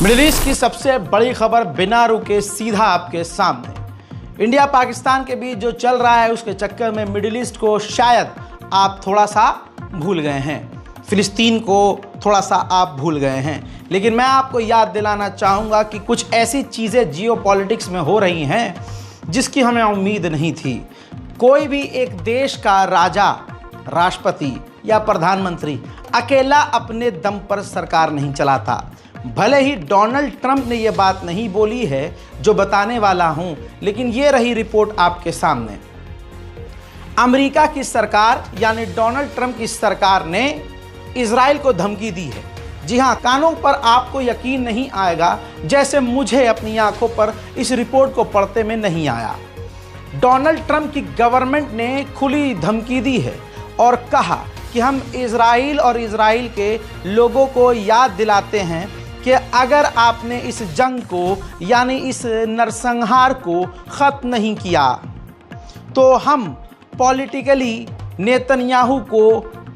Middle east की सबसे बड़ी खबर बिना रुके सीधा आपके सामने। इंडिया पाकिस्तान के बीच जो चल रहा है उसके चक्कर में मिडिल ईस्ट को शायद आप थोड़ा सा भूल गए हैं, फिलिस्तीन को थोड़ा सा आप भूल गए हैं। लेकिन मैं आपको याद दिलाना चाहूँगा कि कुछ ऐसी चीज़ें जियोपॉलिटिक्स में हो रही हैं जिसकी हमें उम्मीद नहीं थी। कोई भी एक देश का राजा, राष्ट्रपति या प्रधानमंत्री अकेला अपने दम पर सरकार नहीं चलाता। भले ही डोनाल्ड ट्रंप ने यह बात नहीं बोली है जो बताने वाला हूं, लेकिन ये रही रिपोर्ट आपके सामने। अमेरिका की सरकार यानी डोनाल्ड ट्रंप की सरकार ने इजराइल को धमकी दी है। जी हां, कानों पर आपको यकीन नहीं आएगा जैसे मुझे अपनी आंखों पर इस रिपोर्ट को पढ़ते में नहीं आया। डोनाल्ड ट्रंप की गवर्नमेंट ने खुली धमकी दी है और कहा कि हम इजराइल और इजराइल के लोगों को याद दिलाते हैं कि अगर आपने इस जंग को यानी इस नरसंहार को ख़त्म नहीं किया तो हम पॉलिटिकली नेतन्याहू को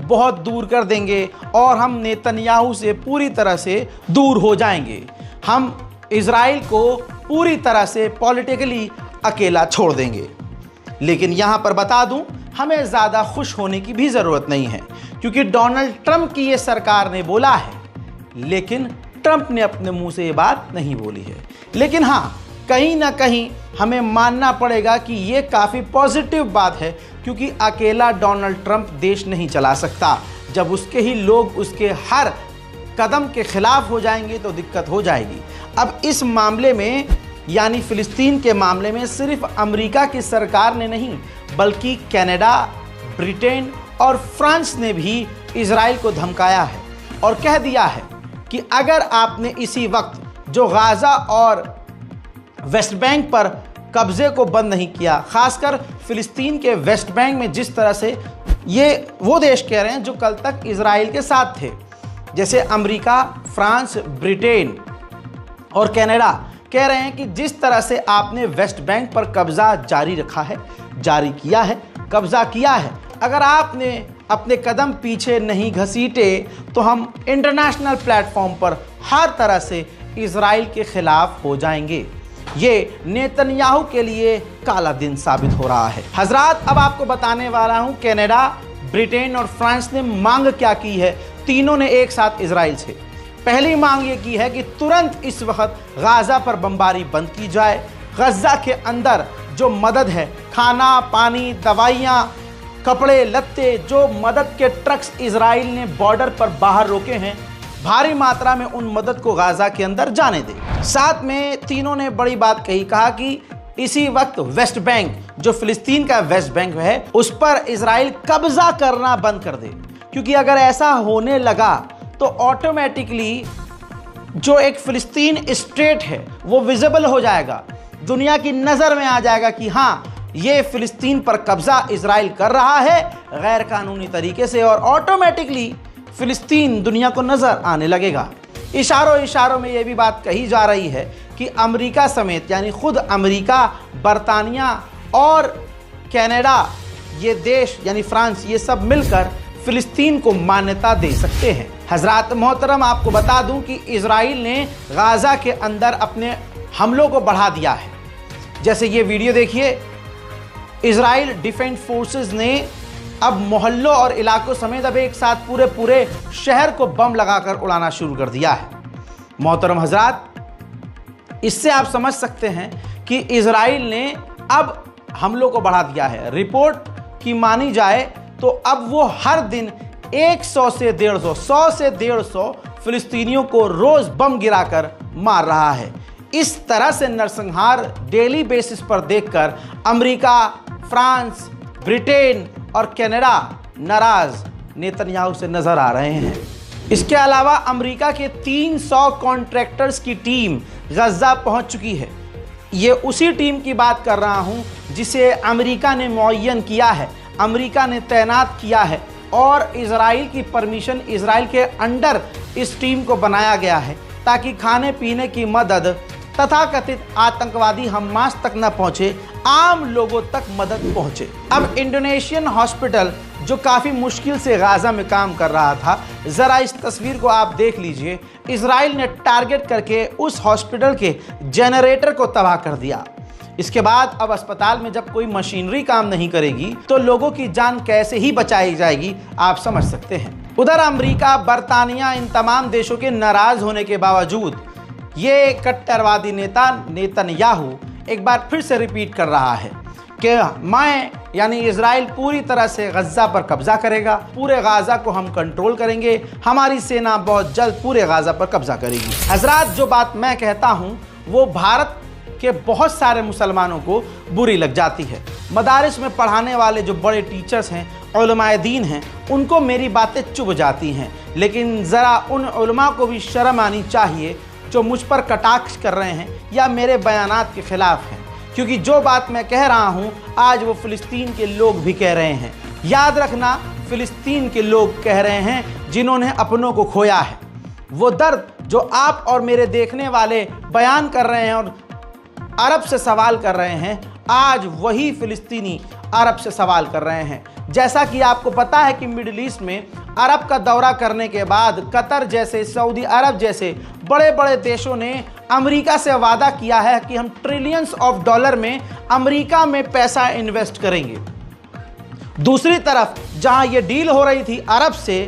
बहुत दूर कर देंगे और हम नेतन्याहू से पूरी तरह से दूर हो जाएंगे। हम इजराइल को पूरी तरह से पॉलिटिकली अकेला छोड़ देंगे। लेकिन यहाँ पर बता दूँ, हमें ज़्यादा खुश होने की भी ज़रूरत नहीं है क्योंकि डोनाल्ड ट्रंप की ये सरकार ने बोला है, लेकिन ट्रंप ने अपने मुंह से ये बात नहीं बोली है। लेकिन हाँ, कहीं ना कहीं हमें मानना पड़ेगा कि ये काफ़ी पॉजिटिव बात है क्योंकि अकेला डोनाल्ड ट्रंप देश नहीं चला सकता। जब उसके ही लोग उसके हर कदम के खिलाफ हो जाएंगे तो दिक्कत हो जाएगी। अब इस मामले में यानी फ़िलिस्तीन के मामले में सिर्फ अमेरिका की सरकार ने नहीं बल्कि कनाडा, ब्रिटेन और फ्रांस ने भी इजराइल को धमकाया है और कह दिया है कि अगर आपने इसी वक्त जो गाज़ा और वेस्ट बैंक पर कब्ज़े को बंद नहीं किया, ख़ासकर फ़िलिस्तीन के वेस्ट बैंक में जिस तरह से ये वो देश कह रहे हैं जो कल तक इजराइल के साथ थे, जैसे अमेरिका, फ्रांस, ब्रिटेन और कनाडा कह रहे हैं कि जिस तरह से आपने वेस्ट बैंक पर कब्ज़ा जारी रखा है, जारी किया है, कब्ज़ा किया है, अगर आपने अपने कदम पीछे नहीं घसीटे तो हम इंटरनेशनल प्लेटफॉर्म पर हर तरह से इजराइल के खिलाफ हो जाएंगे। ये नेतन्याहू के लिए काला दिन साबित हो रहा है। हजरात, अब आपको बताने वाला हूं कनाडा, ब्रिटेन और फ्रांस ने मांग क्या की है। तीनों ने एक साथ इजराइल से पहली मांग ये की है कि तुरंत इस वक्त गाज़ा पर बमबारी बंद की जाए। गज़ा के अंदर जो मदद है, खाना, पानी, दवाइयाँ, कपड़े लत्ते, जो मदद के ट्रक्स इजराइल ने बॉर्डर पर बाहर रोके हैं, भारी मात्रा में उन मदद को गाज़ा के अंदर जाने दे। साथ में तीनों ने बड़ी बात कही, कहा कि इसी वक्त वेस्ट बैंक जो फ़िलिस्तीन का वेस्ट बैंक है उस पर इजराइल कब्जा करना बंद कर दे, क्योंकि अगर ऐसा होने लगा तो ऑटोमेटिकली जो एक फ़िलिस्तीन स्टेट है वो विजिबल हो जाएगा, दुनिया की नज़र में आ जाएगा कि हाँ, ये फ़िलिस्तीन पर कब्ज़ा इजराइल कर रहा है गैर कानूनी तरीके से, और ऑटोमेटिकली फ़िलिस्तीन दुनिया को नज़र आने लगेगा। इशारों में ये भी बात कही जा रही है कि अमेरिका समेत यानी खुद अमेरिका, बरतानिया और कनाडा, ये देश यानी फ्रांस, ये सब मिलकर फ़िलिस्तीन को मान्यता दे सकते हैं। हज़रात मोहतरम, आपको बता दूं कि इजराइल ने गाज़ा के अंदर अपने हमलों को बढ़ा दिया है। जैसे ये वीडियो देखिए, इजराइल डिफेंस फोर्सेस ने अब मोहल्लों और इलाकों समेत अब एक साथ पूरे शहर को बम लगाकर उड़ाना शुरू कर दिया है। मोहतरम हजरात, इससे आप समझ सकते हैं कि इजराइल ने अब हमलों को बढ़ा दिया है। रिपोर्ट की मानी जाए तो अब वो हर दिन 100 से 150 फिलिस्तीनियों को रोज बम गिराकर मार रहा है। इस तरह से नरसंहार डेली बेसिस पर देखकर अमेरिका, फ्रांस, ब्रिटेन और कनाडा नाराज नेतन्याहू से नजर आ रहे हैं। इसके अलावा अमेरिका के 300 कॉन्ट्रैक्टर्स की टीम गज़ा पहुंच चुकी है। ये उसी टीम की बात कर रहा हूं जिसे अमेरिका ने मुअय्यन किया है, अमेरिका ने तैनात किया है और इजराइल की परमिशन, इजराइल के अंडर इस टीम को बनाया गया है ताकि खाने पीने की मदद तथाकथित आतंकवादी हमास तक न पहुंचे। आम लोगों तक मदद पहुंचे। अब इंडोनेशियन हॉस्पिटल जो काफी मुश्किल से गाजा में काम कर रहा था, जरा इस तस्वीर को आप देख लीजिए। इजराइल ने टारगेट करके उस हॉस्पिटल के जनरेटर को तबाह कर दिया। इसके बाद अब अस्पताल में जब कोई मशीनरी काम नहीं करेगी तो लोगों की जान कैसे ही बचाई जाएगी, आप समझ सकते हैं। उधर अमेरिका, बरतानिया, इन तमाम देशों के नाराज होने के बावजूद ये कट्टरवादी नेता नेतन्याहू एक बार फिर से रिपीट कर रहा है कि मैं यानी इजराइल पूरी तरह से गज़ा पर कब्जा करेगा, पूरे गाजा को हम कंट्रोल करेंगे, हमारी सेना बहुत जल्द पूरे गाजा पर कब्जा करेगी। हजरात, जो बात मैं कहता हूँ वो भारत के बहुत सारे मुसलमानों को बुरी लग जाती है। मदारिस में पढ़ाने वाले जो बड़े टीचर्स हैं, उलमाए दीन हैं, उनको मेरी बातें चुभ जाती हैं, लेकिन ज़रा उन उलमा को भी शर्म आनी चाहिए जो मुझ पर कटाक्ष कर रहे हैं या मेरे बयानात के खिलाफ हैं, क्योंकि जो बात मैं कह रहा हूं आज वो फ़िलिस्तीन के लोग भी कह रहे हैं। याद रखना, फ़िलिस्तीन के लोग कह रहे हैं जिन्होंने अपनों को खोया है। वो दर्द जो आप और मेरे देखने वाले बयान कर रहे हैं और अरब से सवाल कर रहे हैं, आज वही फ़िलिस्तीनी अरब से सवाल कर रहे हैं। जैसा कि आपको पता है कि मिडिल ईस्ट में अरब का दौरा करने के बाद कतर जैसे, सऊदी अरब जैसे बड़े बड़े देशों ने अमेरिका से वादा किया है कि हम ट्रिलियंस ऑफ डॉलर में अमेरिका में पैसा इन्वेस्ट करेंगे। दूसरी तरफ जहां ये डील हो रही थी अरब से,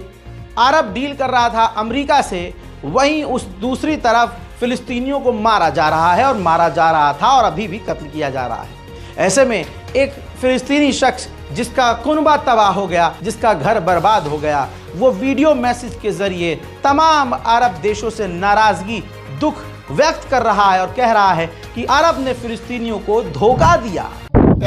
अरब डील कर रहा था अमेरिका से, वहीं उस दूसरी तरफ फ़िलिस्तीनियों को मारा जा रहा है और मारा जा रहा था और अभी भी कत्ल किया जा रहा है। ऐसे में एक फ़िलिस्तीनी शख्स जिसका कुनबा तबाह हो गया, जिसका घर बर्बाद हो गया, वो वीडियो मैसेज के ज़रिए तमाम अरब देशों से नाराज़गी, दुख व्यक्त कर रहा है और कह रहा है कि अरब ने फ़िलिस्तीनियों को धोखा दिया।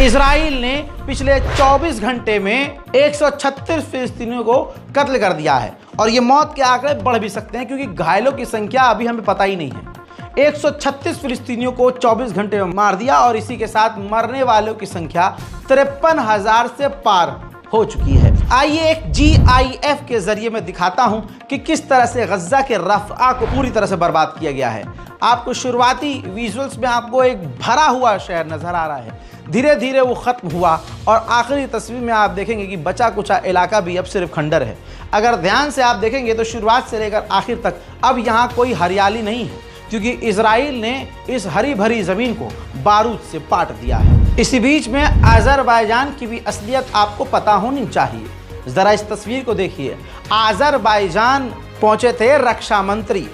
इजराइल ने पिछले 24 घंटे में 136 फिलिस्तीनियों को कत्ल कर दिया है और ये मौत के आंकड़े बढ़ भी सकते हैं क्योंकि घायलों की संख्या अभी हमें पता ही नहीं है। 136 फिलिस्तीनियों को 24 घंटे में मार दिया और इसी के साथ मरने वालों की संख्या 53,000 से पार हो चुकी है। आइए एक GIF के जरिए मैं दिखाता हूं कि किस तरह से गज्जा के रफ़ा को पूरी तरह से बर्बाद किया गया है। आपको शुरुआती विजुअल्स में आपको एक भरा हुआ शहर नजर आ रहा है, धीरे धीरे वो ख़त्म हुआ और आखिरी तस्वीर में आप देखेंगे कि बचा कुचा इलाका भी अब सिर्फ खंडर है। अगर ध्यान से आप देखेंगे तो शुरुआत से लेकर आखिर तक अब यहाँ कोई हरियाली नहीं है क्योंकि इजराइल ने इस हरी भरी ज़मीन को बारूद से पाट दिया है। इसी बीच में अज़रबैजान की भी असलियत आपको पता होनी चाहिए। ज़रा इस तस्वीर को देखिए। अज़रबैजान पहुँचे थे रक्षा मंत्री।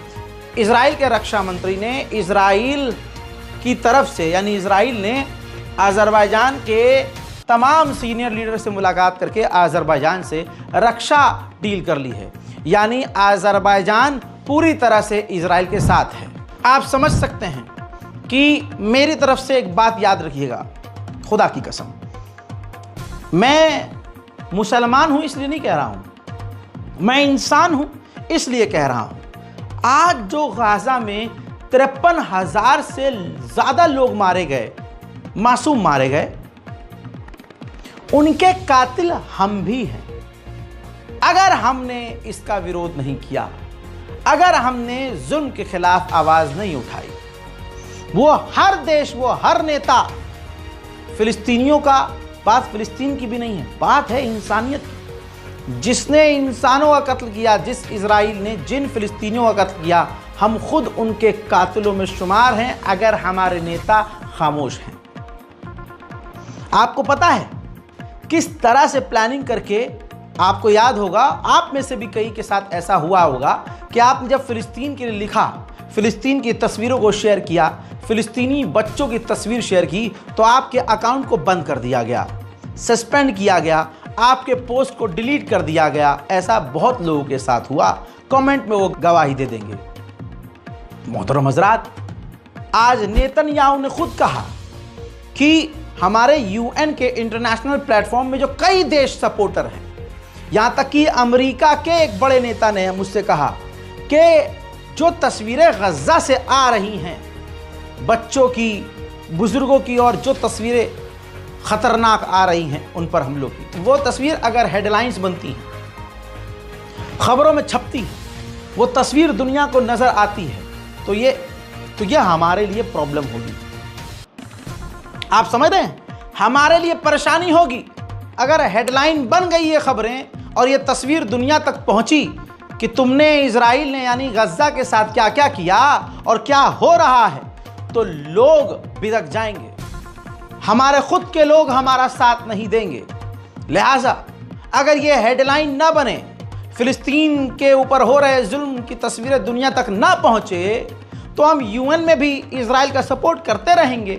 इजराइल के रक्षा मंत्री ने इजराइल की तरफ से यानी इजराइल ने अज़रबैजान के तमाम सीनियर लीडर से मुलाकात करके अज़रबैजान से रक्षा डील कर ली है, यानी अज़रबैजान पूरी तरह से इजराइल के साथ है। आप समझ सकते हैं कि मेरी तरफ से एक बात याद रखिएगा, खुदा की कसम, मैं मुसलमान हूं इसलिए नहीं कह रहा हूं, मैं इंसान हूं इसलिए कह रहा हूं। आज जो गाजा में 53,000 से ज़्यादा लोग मारे गए, मासूम मारे गए, उनके कातिल हम भी हैं। अगर हमने इसका विरोध नहीं किया, अगर हमने जुल्म के खिलाफ आवाज़ नहीं उठाई, वो हर देश, वो हर नेता, फिलिस्तीनियों का बात फिलिस्तीन की भी नहीं है, बात है इंसानियत की। जिसने इंसानों का कत्ल किया, जिस इजराइल ने जिन फिलिस्तीनियों का कत्ल किया, हम खुद उनके कातिलों में शुमार हैं अगर हमारे नेता खामोश हैं। आपको पता है किस तरह से प्लानिंग करके, आपको याद होगा, आप में से भी कई के साथ ऐसा हुआ होगा कि आपने जब फिलिस्तीन के लिए लिखा, फिलिस्तीन की तस्वीरों को शेयर किया, फिलिस्तीनी बच्चों की तस्वीर शेयर की, तो आपके अकाउंट को बंद कर दिया गया, सस्पेंड किया गया, आपके पोस्ट को डिलीट कर दिया गया। ऐसा बहुत लोगों के साथ हुआ, कमेंट में वो गवाही दे देंगे। मोहतरम हजरात, आज नेतन्याहू ने खुद कहा कि हमारे यूएन के इंटरनेशनल प्लेटफॉर्म में जो कई देश सपोर्टर हैं, यहां तक कि अमेरिका के एक बड़े नेता ने मुझसे कहा कि जो तस्वीरें गजा से आ रही हैं, बच्चों की, बुजुर्गों की, और जो तस्वीरें खतरनाक आ रही हैं उन पर हमलों की, वो तस्वीर अगर हेडलाइंस बनती हैं, खबरों में छपती है, वो तस्वीर दुनिया को नजर आती है, तो ये हमारे लिए प्रॉब्लम होगी। आप समझ रहे हैं, हमारे लिए परेशानी होगी अगर हेडलाइन बन गई ये खबरें और ये तस्वीर दुनिया तक पहुंची कि तुमने, इजराइल ने यानी गजा के साथ क्या क्या किया और क्या हो रहा है, तो लोग बिदक जाएंगे, हमारे खुद के लोग हमारा साथ नहीं देंगे। लिहाजा अगर ये हेडलाइन ना बने, फिलिस्तीन के ऊपर हो रहे जुल्म की तस्वीरें दुनिया तक ना पहुंचे, तो हम यूएन में भी इजराइल का सपोर्ट करते रहेंगे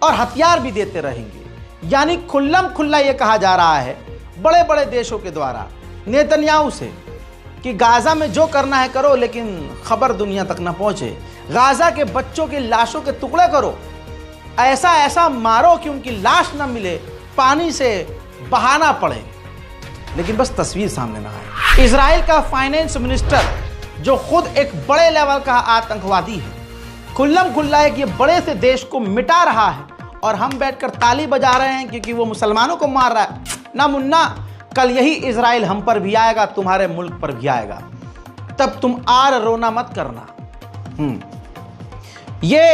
और हथियार भी देते रहेंगे। यानी खुल्लम खुल्ला ये कहा जा रहा है बड़े बड़े देशों के द्वारा नेतन्याहू से कि गाजा में जो करना है करो, लेकिन खबर दुनिया तक ना पहुंचे। गाजा के बच्चों की लाशों के टुकड़े करो, ऐसा ऐसा मारो कि उनकी लाश ना मिले, पानी से बहाना पड़े, लेकिन बस तस्वीर सामने ना आए। इजराइल का फाइनेंस मिनिस्टर, जो खुद एक बड़े लेवल का आतंकवादी है, खुल्लम खुल्ला है कि ये बड़े से देश को मिटा रहा है और हम बैठकर ताली बजा रहे हैं क्योंकि वो मुसलमानों को मार रहा है। ना मुन्ना, कल यही इजराइल हम पर भी आएगा, तुम्हारे मुल्क पर भी आएगा, तब तुम आर रोना मत करना। ये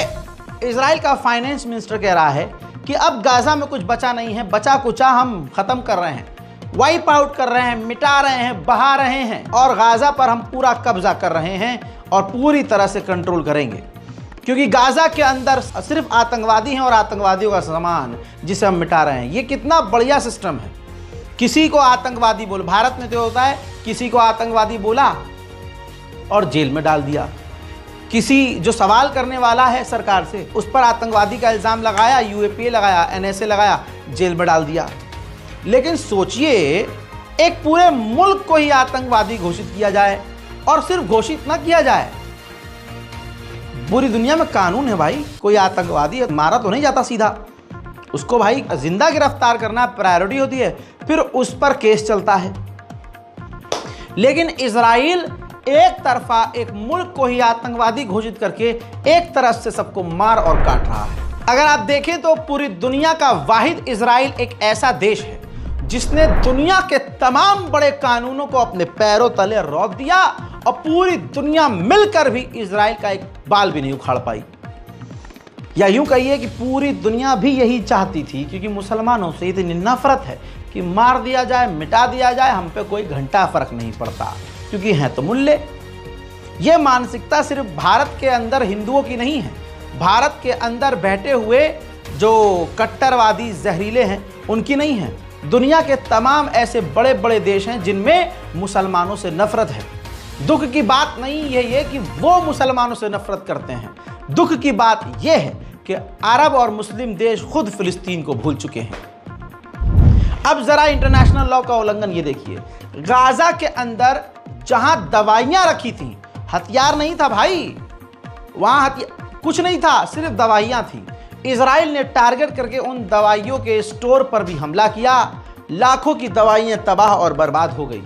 इजराइल का फाइनेंस मिनिस्टर कह रहा है कि अब गाजा में कुछ बचा नहीं है, बचा कुचा हम खत्म कर रहे हैं, वाइप आउट कर रहे हैं, मिटा रहे हैं, बहा रहे हैं, और गाजा पर हम पूरा कब्जा कर रहे हैं और पूरी तरह से कंट्रोल करेंगे, क्योंकि गाजा के अंदर सिर्फ आतंकवादी हैं और आतंकवादियों का सामान जिसे हम मिटा रहे हैं। ये कितना बढ़िया सिस्टम है। किसी को आतंकवादी बोल, भारत में तो होता है किसी को आतंकवादी बोला और जेल में डाल दिया, किसी जो सवाल करने वाला है सरकार से उस पर आतंकवादी का इल्ज़ाम लगाया, यूएपीए लगाया, एनएसए लगाया, जेल में डाल दिया। लेकिन सोचिए, एक पूरे मुल्क को ही आतंकवादी घोषित किया जाए, और सिर्फ घोषित ना किया जाए, पूरी दुनिया में कानून है भाई, कोई आतंकवादी मारा तो नहीं जाता सीधा, उसको भाई जिंदा गिरफ्तार करना प्रायोरिटी होती है, फिर उस पर केस चलता है। लेकिन इजराइल एक तरफा एक मुल्क को ही आतंकवादी घोषित करके एक तरफ से सबको मार और काट रहा है। अगर आप देखें तो पूरी दुनिया का वाहिद इजराइल एक ऐसा देश है जिसने दुनिया के तमाम बड़े कानूनों को अपने पैरों तले रौंद दिया, और पूरी दुनिया मिलकर भी इजराइल का एक बाल भी नहीं उखाड़ पाई। या यूं कहिए कि पूरी दुनिया भी यही चाहती थी, क्योंकि मुसलमानों से इतनी नफरत है कि मार दिया जाए, मिटा दिया जाए, हम पे कोई घंटा फर्क नहीं पड़ता, क्योंकि हैं तो मुल्ले। ये मानसिकता सिर्फ भारत के अंदर हिंदुओं की नहीं है, भारत के अंदर बैठे हुए जो कट्टरवादी जहरीले हैं उनकी नहीं है। दुनिया के तमाम ऐसे बड़े बड़े देश हैं जिनमें मुसलमानों से नफरत है। दुख की बात नहीं है ये कि वो मुसलमानों से नफरत करते हैं, दुख की बात यह है कि अरब और मुस्लिम देश खुद फिलिस्तीन को भूल चुके हैं। अब जरा इंटरनेशनल लॉ का उल्लंघन ये देखिए, गाजा के अंदर जहां दवाइयां रखी थी, हथियार नहीं था भाई, वहां कुछ नहीं था, सिर्फ दवाइयां थी। इजराइल ने टारगेट करके उन दवाइयों के स्टोर पर भी हमला किया, लाखों की दवाइयां तबाह और बर्बाद हो गई।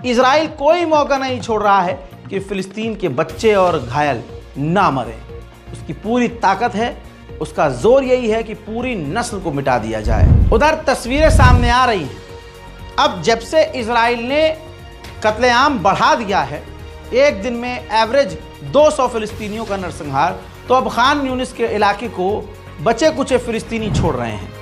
इजराइल कोई मौका नहीं छोड़ रहा है कि फिलिस्तीन के बच्चे और घायल ना मरें। उसकी पूरी ताकत है, उसका जोर यही है कि पूरी नस्ल को मिटा दिया जाए। उधर तस्वीरें सामने आ रही हैं, अब जब से इजराइल ने कत्लेआम बढ़ा दिया है, एक दिन में एवरेज 200 फिलिस्तीनियों का नरसंहार, तो अब खान यूनिस के इलाके को बचे कुचे फिलिस्तीनी छोड़ रहे हैं।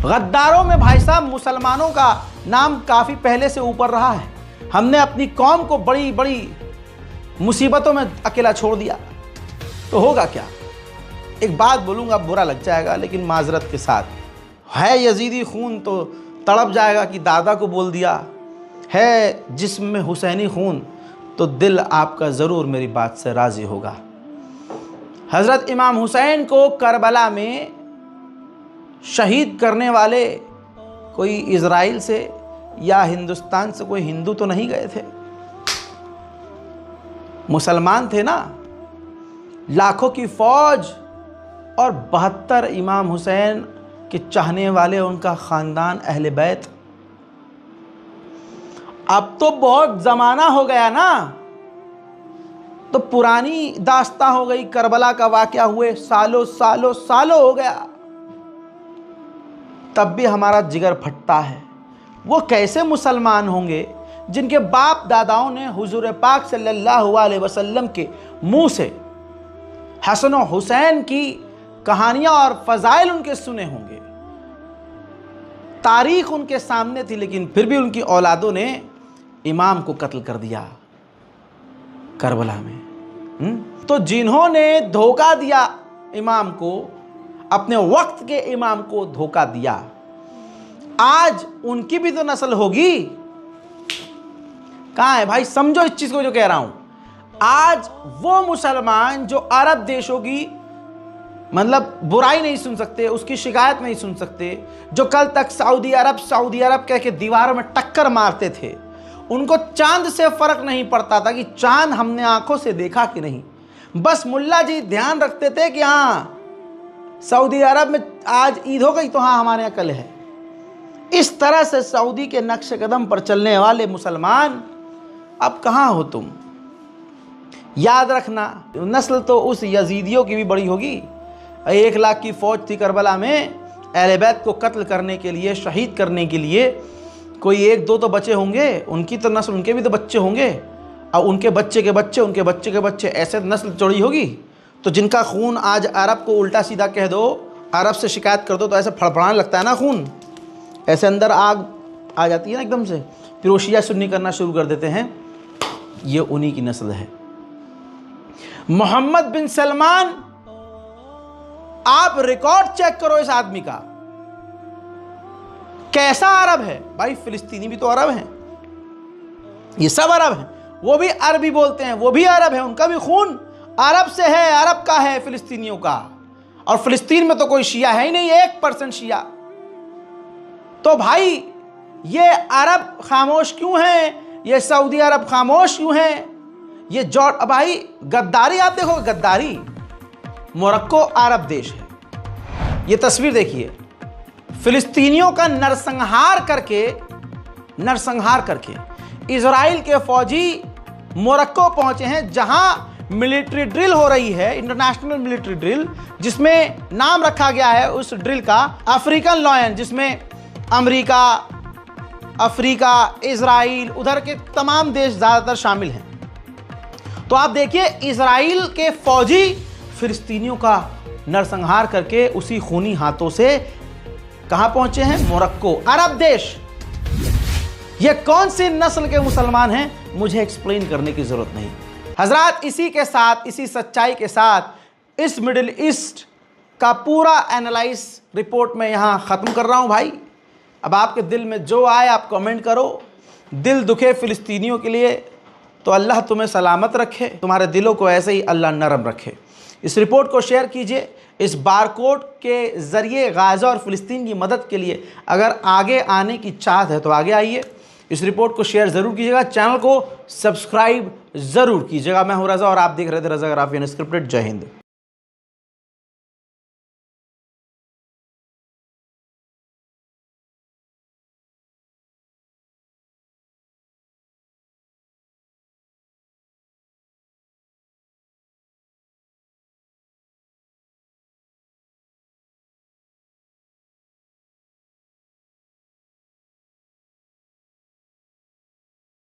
गद्दारों में भाई साहब मुसलमानों का नाम काफ़ी पहले से ऊपर रहा है। हमने अपनी कौम को बड़ी बड़ी मुसीबतों में अकेला छोड़ दिया, तो होगा क्या। एक बात बोलूँगा, बुरा लग जाएगा, लेकिन माजरत के साथ, है यजीदी खून तो तड़प जाएगा कि दादा को बोल दिया, है जिस्म में हुसैनी खून तो दिल आपका ज़रूर मेरी बात से राज़ी होगा। हज़रत इमाम हुसैन को करबला में शहीद करने वाले कोई इज़राइल से या हिंदुस्तान से कोई हिंदू तो नहीं गए थे, मुसलमान थे ना। लाखों की फौज और 72 इमाम हुसैन के चाहने वाले, उनका ख़ानदान, अहले बैत। अब तो बहुत ज़माना हो गया ना, तो पुरानी दास्तां हो गई। करबला का वाक़या हुए सालों सालों सालों हो गया, तब भी हमारा जिगर फटता है। वो कैसे मुसलमान होंगे जिनके बाप दादाओं ने हुजूर पाक सल्लल्लाहु अलैहि वसल्लम के मुंह से हसन और हुसैन की कहानियां और फ़ज़ाइल उनके सुने होंगे, तारीख उनके सामने थी, लेकिन फिर भी उनकी औलादों ने इमाम को कत्ल कर दिया करबला में। तो जिन्होंने धोखा दिया इमाम को, अपने वक्त के इमाम को धोखा दिया, आज उनकी भी तो नस्ल होगी। कहां है भाई, समझो इस चीज को जो कह रहा हूं। आज वो मुसलमान जो अरब देशों की मतलब बुराई नहीं सुन सकते, उसकी शिकायत नहीं सुन सकते, जो कल तक सऊदी अरब कह के दीवारों में टक्कर मारते थे, उनको चांद से फर्क नहीं पड़ता था कि चांद हमने आंखों से देखा कि नहीं। बस मुल्ला जी ध्यान रखते थे कि हाँ सऊदी अरब में आज ईद हो गई तो हाँ हमारे यहाँ कल है। इस तरह से सऊदी के नक्श कदम पर चलने वाले मुसलमान अब कहाँ हो तुम। याद रखना, नस्ल तो उस यजीदियों की भी बड़ी होगी। 1 लाख की फौज थी करबला में, अहले बैत को कत्ल करने के लिए, शहीद करने के लिए। कोई 1-2 तो बचे होंगे, उनकी तो नस्ल, उनके भी तो बच्चे होंगे, और उनके बच्चे के बच्चे, उनके बच्चे के बच्चे, ऐसे नस्ल चौड़ी होगी। तो जिनका खून आज अरब को उल्टा सीधा कह दो, अरब से शिकायत कर दो, तो ऐसे फड़फड़ाने लगता है ना खून, ऐसे अंदर आग आ जाती है ना एकदम से, फिर वो शिया सुन्नी करना शुरू कर देते हैं। ये उन्हीं की नस्ल है। मोहम्मद बिन सलमान, आप रिकॉर्ड चेक करो इस आदमी का, कैसा अरब है भाई। फिलिस्तीनी भी तो अरब हैं, ये सब अरब हैं, वो भी अरबी बोलते हैं, वो भी अरब है, उनका भी खून अरब से है, अरब का है, फिलिस्तीनियों का। और फिलिस्तीन में तो कोई शिया है ही नहीं, 1% शिया। तो भाई ये अरब खामोश क्यों हैं, ये सऊदी अरब खामोश क्यों हैं, ये जॉर्ड। भाई गद्दारी आप देखो, गद्दारी। मोरक्को अरब देश है, ये तस्वीर देखिए, फिलिस्तीनियों का नरसंहार करके इजराइल के फौजी मोरक्को पहुंचे हैं, जहां मिलिट्री ड्रिल हो रही है, इंटरनेशनल मिलिट्री ड्रिल, जिसमें नाम रखा गया है उस ड्रिल का अफ्रीकन लॉयन, जिसमें अमेरिका, अफ्रीका, इजराइल, उधर के तमाम देश ज़्यादातर शामिल हैं। तो आप देखिए, इजराइल के फौजी फिलिस्तीनियों का नरसंहार करके उसी खूनी हाथों से कहां पहुंचे हैं, मोरक्को, अरब देश। ये कौन सी नस्ल के मुसलमान हैं, मुझे एक्सप्लेन करने की जरूरत नहीं। हजरात, इसी के साथ, इसी सच्चाई के साथ इस मिडिल ईस्ट का पूरा एनालाइज रिपोर्ट में यहां ख़त्म कर रहा हूं भाई। अब आपके दिल में जो आए आप कमेंट करो। दिल दुखे फिलिस्तीनियों के लिए तो अल्लाह तुम्हें सलामत रखे, तुम्हारे दिलों को ऐसे ही अल्लाह नरम रखे। इस रिपोर्ट को शेयर कीजिए। इस बारकोड के ज़रिए गाज़ा और फ़िलिस्तीन की मदद के लिए अगर आगे आने की चाहत है तो आगे आइए। इस रिपोर्ट को शेयर ज़रूर कीजिएगा, चैनल को सब्सक्राइब ज़रूर कीजिएगा। मैं हूं रज़ा और आप देख रहे थे रज़ा ग्राफी अनस्क्रिप्टेड। जय हिंद।